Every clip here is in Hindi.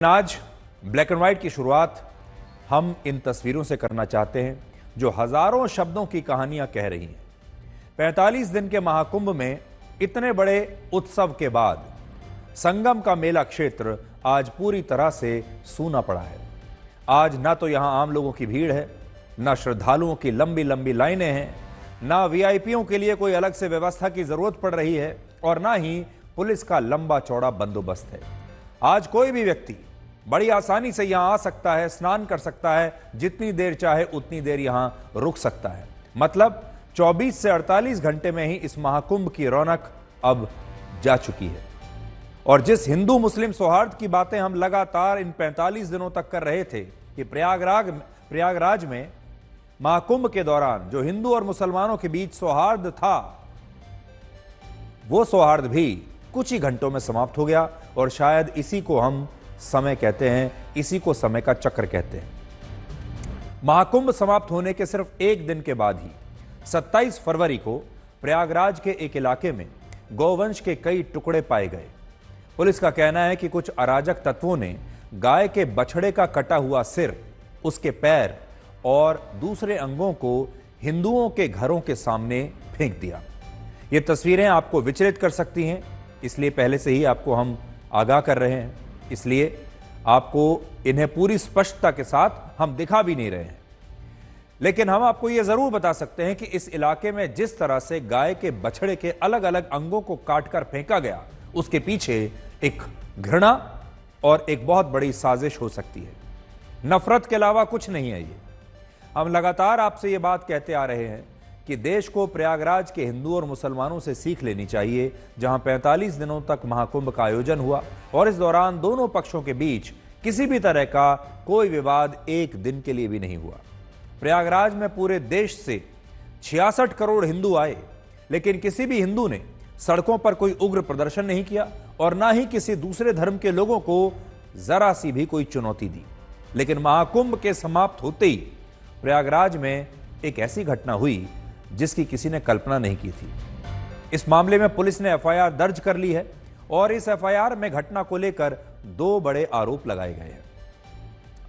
आज ब्लैक एंड व्हाइट की शुरुआत हम इन तस्वीरों से करना चाहते हैं जो हजारों शब्दों की कहानियां कह रही हैं। 45 दिन के महाकुंभ में इतने बड़े उत्सव के बाद संगम का मेला क्षेत्र आज पूरी तरह से सूना पड़ा है। आज ना तो यहां आम लोगों की भीड़ है, ना श्रद्धालुओं की लंबी लंबी लाइनें हैं, ना वीआईपीओं के लिए कोई अलग से व्यवस्था की जरूरत पड़ रही है और ना ही पुलिस का लंबा चौड़ा बंदोबस्त है। आज कोई भी व्यक्ति बड़ी आसानी से यहां आ सकता है, स्नान कर सकता है, जितनी देर चाहे उतनी देर यहां रुक सकता है। मतलब 24 से 48 घंटे में ही इस महाकुंभ की रौनक अब जा चुकी है। और जिस हिंदू मुस्लिम सौहार्द की बातें हम लगातार इन 45 दिनों तक कर रहे थे कि प्रयागराज में महाकुंभ के दौरान जो हिंदू और मुसलमानों के बीच सौहार्द था, वो सौहार्द भी कुछ ही घंटों में समाप्त हो गया। और शायद इसी को हम समय कहते हैं, इसी को समय का चक्र कहते हैं। महाकुंभ समाप्त होने के सिर्फ एक दिन के बाद ही 27 फरवरी को प्रयागराज के एक इलाके में गौवंश के कई टुकड़े पाए गए। पुलिस का कहना है कि कुछ अराजक तत्वों ने गाय के बछड़े का कटा हुआ सिर, उसके पैर और दूसरे अंगों को हिंदुओं के घरों के सामने फेंक दिया। ये तस्वीरें आपको विचलित कर सकती हैं, इसलिए पहले से ही आपको हम आगाह कर रहे हैं, इसलिए आपको इन्हें पूरी स्पष्टता के साथ हम दिखा भी नहीं रहे हैं। लेकिन हम आपको यह जरूर बता सकते हैं कि इस इलाके में जिस तरह से गाय के बछड़े के अलग अलग अंगों को काटकर फेंका गया, उसके पीछे एक घृणा और एक बहुत बड़ी साजिश हो सकती है। नफरत के अलावा कुछ नहीं है। ये हम लगातार आपसे ये बात कहते आ रहे हैं कि देश को प्रयागराज के हिंदू और मुसलमानों से सीख लेनी चाहिए, जहां 45 दिनों तक महाकुंभ का आयोजन हुआ और इस दौरान दोनों पक्षों के बीच किसी भी तरह का कोई विवाद एक दिन के लिए भी नहीं हुआ। प्रयागराज में पूरे देश से 66 करोड़ हिंदू आए, लेकिन किसी भी हिंदू ने सड़कों पर कोई उग्र प्रदर्शन नहीं किया और ना ही किसी दूसरे धर्म के लोगों को जरा सी भी कोई चुनौती दी। लेकिन महाकुंभ के समाप्त होते ही प्रयागराज में एक ऐसी घटना हुई जिसकी किसी ने कल्पना नहीं की थी। इस मामले में पुलिस ने एफआईआर दर्ज कर ली है और इस एफआईआर में घटना को लेकर दो बड़े आरोप लगाए गए हैं।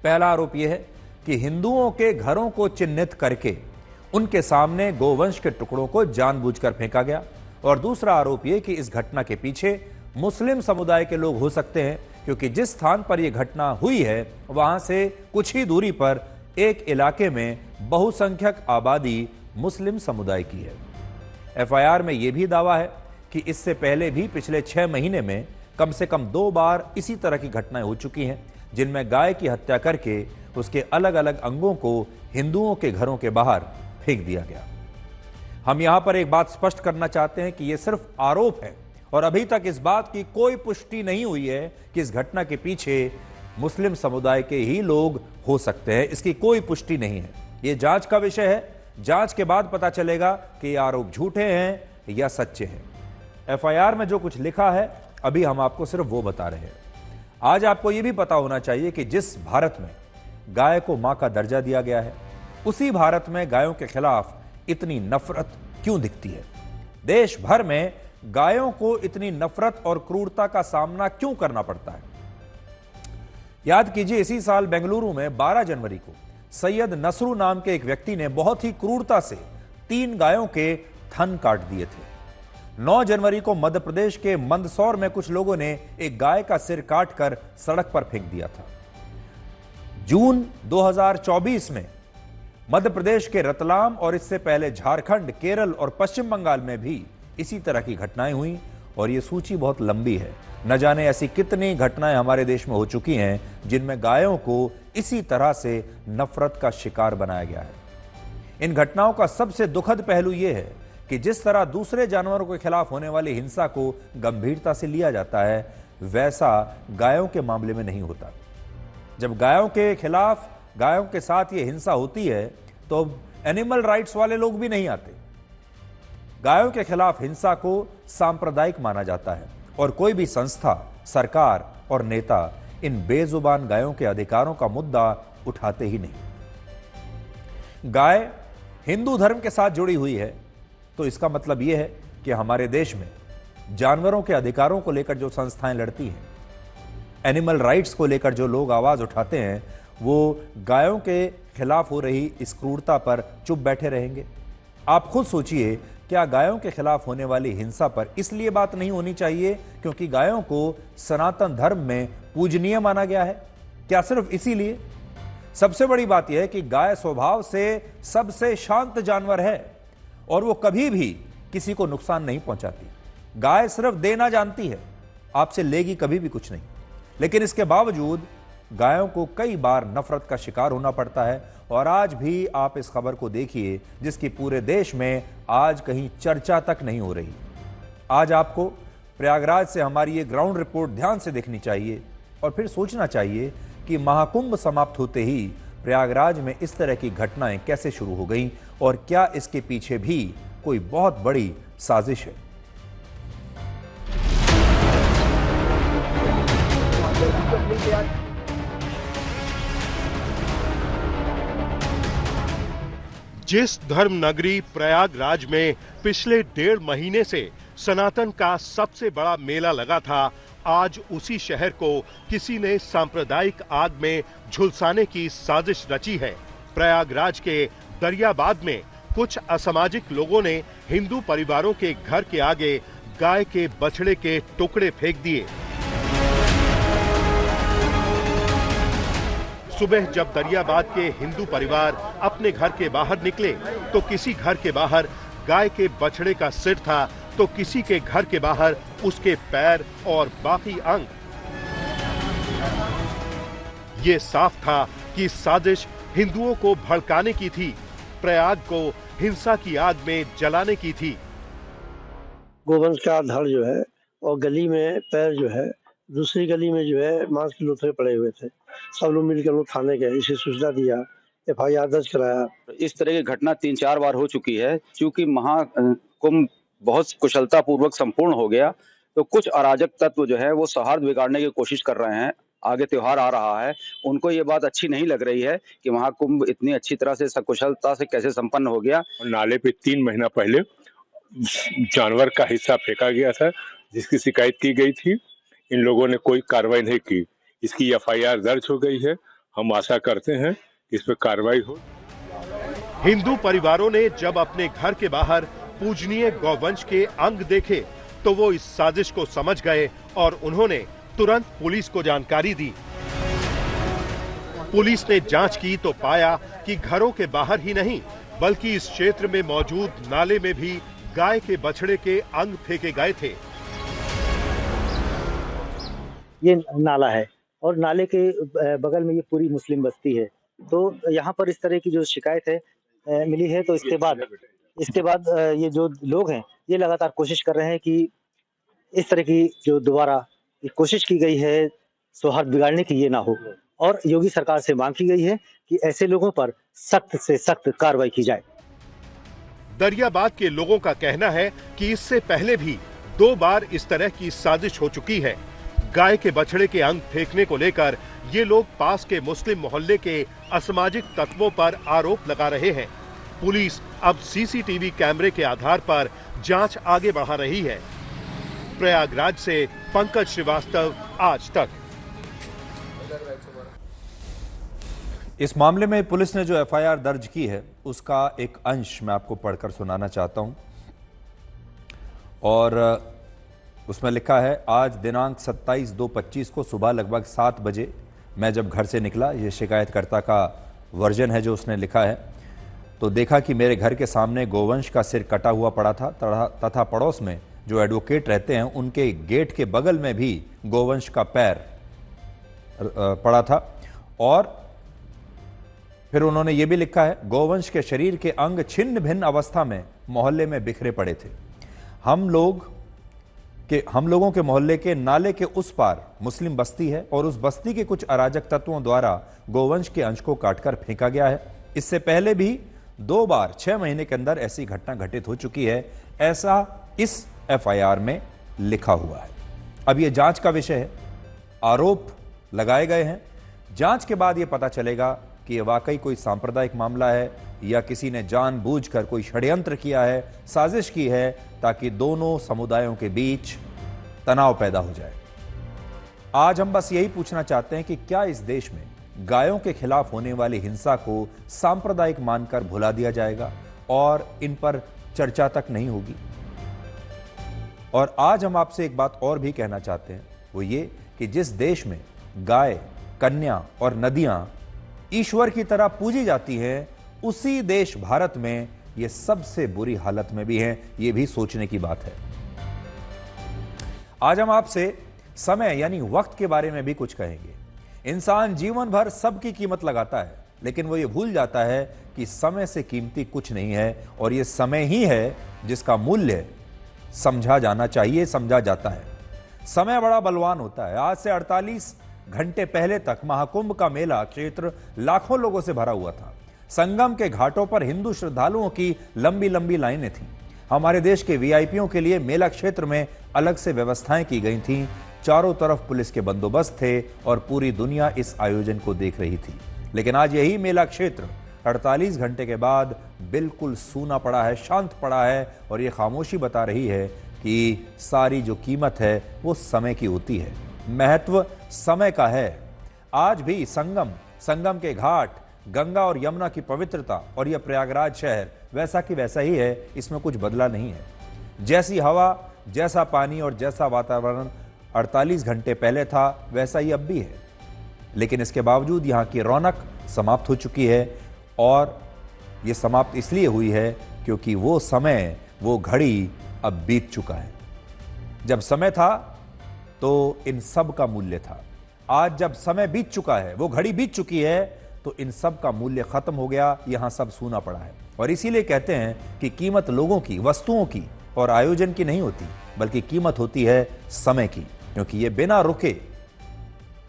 पहला आरोप यह है कि हिंदुओं के घरों को चिन्हित करके उनके सामने गोवंश के टुकड़ों को जानबूझकर फेंका गया और दूसरा आरोप यह कि इस घटना के पीछे मुस्लिम समुदाय के लोग हो सकते हैं, क्योंकि जिस स्थान पर यह घटना हुई है वहां से कुछ ही दूरी पर एक इलाके में बहुसंख्यक आबादी मुस्लिम समुदाय की है। एफआईआर में यह भी दावा है कि इससे पहले भी पिछले 6 महीने में कम से कम 2 बार इसी तरह की घटनाएं हो चुकी हैं, जिनमें गाय की हत्या करके उसके अलग अलग अंगों को हिंदुओं के घरों के बाहर फेंक दिया गया। हम यहां पर एक बात स्पष्ट करना चाहते हैं कि यह सिर्फ आरोप है और अभी तक इस बात की कोई पुष्टि नहीं हुई है कि इस घटना के पीछे मुस्लिम समुदाय के ही लोग हो सकते हैं। इसकी कोई पुष्टि नहीं है। यह जांच का विषय है। जांच के बाद पता चलेगा कि ये आरोप झूठे हैं या सच्चे हैं। एफआईआर में जो कुछ लिखा है अभी हम आपको सिर्फ वो बता रहे हैं। आज आपको यह भी पता होना चाहिए कि जिस भारत में गाय को मां का दर्जा दिया गया है, उसी भारत में गायों के खिलाफ इतनी नफरत क्यों दिखती है? देश भर में गायों को इतनी नफरत और क्रूरता का सामना क्यों करना पड़ता है? याद कीजिए, इसी साल बेंगलुरु में 12 जनवरी को सैयद नसरू नाम के एक व्यक्ति ने बहुत ही क्रूरता से 3 गायों के थन काट दिए थे। 9 जनवरी को मध्य प्रदेश के मंदसौर में कुछ लोगों ने एक गाय का सिर काटकर सड़क पर फेंक दिया था। जून 2024 में मध्य प्रदेश के रतलाम और इससे पहले झारखंड, केरल और पश्चिम बंगाल में भी इसी तरह की घटनाएं हुई और यह सूची बहुत लंबी है। न जाने ऐसी कितनी घटनाएं हमारे देश में हो चुकी हैं जिनमें गायों को इसी तरह से नफरत का शिकार बनाया गया है। इन घटनाओं का सबसे दुखद पहलू यह है कि जिस तरह दूसरे जानवरों के खिलाफ होने वाली हिंसा को गंभीरता से लिया जाता है, वैसा गायों के मामले में नहीं होता। जब गायों के खिलाफ, गायों के साथ यह हिंसा होती है तो एनिमल राइट्स वाले लोग भी नहीं आते। गायों के खिलाफ हिंसा को सांप्रदायिक माना जाता है और कोई भी संस्था, सरकार और नेता इन बेजुबान गायों के अधिकारों का मुद्दा उठाते ही नहीं। गाय हिंदू धर्म के साथ जुड़ी हुई है तो इसका मतलब यह है कि हमारे देश में जानवरों के अधिकारों को लेकर जो संस्थाएं लड़ती हैं, एनिमल राइट्स को लेकर जो लोग आवाज उठाते हैं वो गायों के खिलाफ हो रही इस क्रूरता पर चुप बैठे रहेंगे? आप खुद सोचिए, क्या गायों के खिलाफ होने वाली हिंसा पर इसलिए बात नहीं होनी चाहिए क्योंकि गायों को सनातन धर्म में पूजनीय माना गया है? क्या सिर्फ इसीलिए? सबसे बड़ी बात यह है कि गाय स्वभाव से सबसे शांत जानवर है और वो कभी भी किसी को नुकसान नहीं पहुंचाती। गाय सिर्फ देना जानती है, आपसे लेगी कभी भी कुछ नहीं। लेकिन इसके बावजूद गायों को कई बार नफरत का शिकार होना पड़ता है। और आज भी आप इस खबर को देखिए जिसकी पूरे देश में आज कहीं चर्चा तक नहीं हो रही। आज आपको प्रयागराज से हमारी ये ग्राउंड रिपोर्ट ध्यान से देखनी चाहिए और फिर सोचना चाहिए कि महाकुंभ समाप्त होते ही प्रयागराज में इस तरह की घटनाएं कैसे शुरू हो गईं और क्या इसके पीछे भी कोई बहुत बड़ी साजिश है। जिस धर्म नगरी प्रयागराज में पिछले 1.5 महीने से सनातन का सबसे बड़ा मेला लगा था, आज उसी शहर को किसी ने सांप्रदायिक आग में झुलसाने की साजिश रची है। प्रयागराज के दरियाबाद में कुछ असामाजिक लोगों ने हिंदू परिवारों के घर के आगे गाय के बछड़े के टुकड़े फेंक दिए। सुबह जब दरियाबाद के हिंदू परिवार अपने घर के बाहर निकले तो किसी घर के बाहर गाय के बछड़े का सिर था तो किसी के घर के बाहर उसके पैर और बाकी अंग। ये साफ था कि साजिश हिंदुओं को भड़काने की थी, प्रयाग को हिंसा की आग में जलाने की थी। गोवंश का धड़ जो है और गली में पैर जो है, दूसरी गली में जो है मांस के लुथरे पड़े हुए थे। सब लोग मिलकर लोग थाने गए, इसे सूचना दिया, FIR दर्ज कराया। इस तरह की घटना 3-4 बार हो चुकी है। क्योंकि महाकुंभ बहुत कुशलता पूर्वक संपूर्ण हो गया तो कुछ अराजक तत्व जो है वो सौहार्द बिगाड़ने की कोशिश कर रहे हैं। आगे त्योहार आ रहा है, उनको ये बात अच्छी नहीं लग रही है कि महाकुंभ इतनी अच्छी तरह से सकुशलता से कैसे संपन्न हो गया। नाले पे 3 महीना पहले जानवर का हिस्सा फेंका गया था जिसकी शिकायत की गई थी। इन लोगों ने कोई कार्रवाई नहीं की। इसकी FIR दर्ज हो गई है। हम आशा करते हैं इस पर कार्रवाई हो। हिंदू परिवारों ने जब अपने घर के बाहर पूजनीय गौवंश के अंग देखे तो वो इस साजिश को समझ गए और उन्होंने तुरंत पुलिस को जानकारी दी। पुलिस ने जांच की तो पाया कि घरों के बाहर ही नहीं बल्कि इस क्षेत्र में मौजूद नाले में भी गाय के बछड़े के अंग फेंके गए थे। ये नाला है और नाले के बगल में ये पूरी मुस्लिम बस्ती है। तो यहाँ पर इस तरह की जो शिकायत है मिली है तो इसके बाद ये जो लोग हैं ये लगातार कोशिश कर रहे हैं कि इस तरह की जो दोबारा कोशिश की गई है सौहार्द बिगाड़ने की ये ना हो। और योगी सरकार से मांग की गई है कि ऐसे लोगों पर सख्त से सख्त कार्रवाई की जाए। दरियाबाद के लोगों का कहना है कि इससे पहले भी 2 बार इस तरह की साजिश हो चुकी है। गाय के बछड़े के अंग फेंकने को लेकर ये लोग पास के मुस्लिम मोहल्ले के असामाजिक तत्वों पर आरोप लगा रहे हैं। पुलिस अब CCTV कैमरे के आधार पर जांच आगे बढ़ा रही है। प्रयागराज से पंकज श्रीवास्तव, आज तक। इस मामले में पुलिस ने जो FIR दर्ज की है उसका एक अंश मैं आपको पढ़कर सुनाना चाहता हूं। और उसमें लिखा है, आज दिनांक 27/2/25 को सुबह लगभग 7 बजे मैं जब घर से निकला, ये शिकायतकर्ता का वर्जन है जो उसने लिखा है, तो देखा कि मेरे घर के सामने गोवंश का सिर कटा हुआ पड़ा था तथा पड़ोस में जो एडवोकेट रहते हैं उनके गेट के बगल में भी गोवंश का पैर पड़ा था। और फिर उन्होंने ये भी लिखा है, गोवंश के शरीर के अंग छिन्न भिन्न अवस्था में मोहल्ले में बिखरे पड़े थे। हम लोगों के मोहल्ले के नाले के उस पार मुस्लिम बस्ती है और उस बस्ती के कुछ अराजक तत्वों द्वारा गोवंश के अंश को काटकर फेंका गया है। इससे पहले भी 2 बार 6 महीने के अंदर ऐसी घटना घटित हो चुकी है, ऐसा इस FIR में लिखा हुआ है। अब यह जांच का विषय है, आरोप लगाए गए हैं। जांच के बाद यह पता चलेगा कि यह वाकई कोई सांप्रदायिक मामला है या किसी ने जानबूझकर कोई षड्यंत्र किया है, साजिश की है ताकि दोनों समुदायों के बीच तनाव पैदा हो जाए। आज हम बस यही पूछना चाहते हैं कि क्या इस देश में गायों के खिलाफ होने वाली हिंसा को सांप्रदायिक मानकर भुला दिया जाएगा और इन पर चर्चा तक नहीं होगी। और आज हम आपसे एक बात और भी कहना चाहते हैं, वो ये कि जिस देश में गाय, कन्या और नदियां ईश्वर की तरह पूजी जाती हैं, उसी देश भारत में ये सबसे बुरी हालत में भी हैं। ये भी सोचने की बात है। आज हम आपसे समय यानी वक्त के बारे में भी कुछ कहेंगे। इंसान जीवन भर सबकी कीमत लगाता है, लेकिन वो ये भूल जाता है कि समय से कीमती कुछ नहीं है और ये समय ही है जिसका मूल्य समझा जाना चाहिए, समझा जाता है। समय बड़ा बलवान होता है। आज से 48 घंटे पहले तक महाकुंभ का मेला क्षेत्र लाखों लोगों से भरा हुआ था। संगम के घाटों पर हिंदू श्रद्धालुओं की लंबी लंबी लाइनें थीं। हमारे देश के वीआईपीओं के लिए मेला क्षेत्र में अलग से व्यवस्थाएं की गई थीं। चारों तरफ पुलिस के बंदोबस्त थे और पूरी दुनिया इस आयोजन को देख रही थी। लेकिन आज यही मेला क्षेत्र 48 घंटे के बाद बिल्कुल सूना पड़ा है, शांत पड़ा है और ये खामोशी बता रही है कि सारी जो कीमत है वो समय की होती है, महत्व समय का है। आज भी संगम के घाट, गंगा और यमुना की पवित्रता और यह प्रयागराज शहर वैसा कि वैसा ही है, इसमें कुछ बदला नहीं है। जैसी हवा, जैसा पानी और जैसा वातावरण 48 घंटे पहले था, वैसा ही अब भी है। लेकिन इसके बावजूद यहाँ की रौनक समाप्त हो चुकी है और ये समाप्त इसलिए हुई है क्योंकि वो समय, वो घड़ी अब बीत चुका है। जब समय था तो इन सब का मूल्य था। आज जब समय बीत चुका है, वो घड़ी बीत चुकी है, तो इन सब का मूल्य खत्म हो गया, यहां सब सूना पड़ा है। और इसीलिए कहते हैं कि कीमत लोगों की, वस्तुओं की और आयोजन की नहीं होती, बल्कि कीमत होती है समय की, क्योंकि ये बिना रुके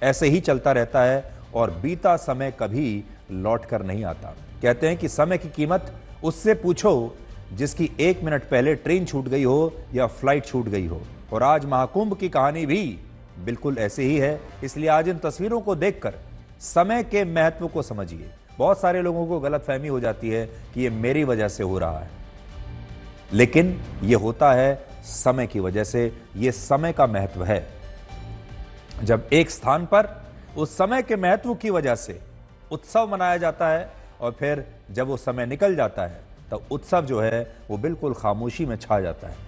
ऐसे ही चलता रहता है और बीता समय कभी लौट कर नहीं आता। कहते हैं कि समय की कीमत उससे पूछो जिसकी 1 मिनट पहले ट्रेन छूट गई हो या फ्लाइट छूट गई हो। और आज महाकुंभ की कहानी भी बिल्कुल ऐसे ही है। इसलिए आज इन तस्वीरों को देखकर समय के महत्व को समझिए। बहुत सारे लोगों को गलतफहमी हो जाती है कि ये मेरी वजह से हो रहा है, लेकिन ये होता है समय की वजह से। ये समय का महत्व है। जब एक स्थान पर उस समय के महत्व की वजह से उत्सव मनाया जाता है और फिर जब वो समय निकल जाता है तब उत्सव जो है वो बिल्कुल खामोशी में छा जाता है।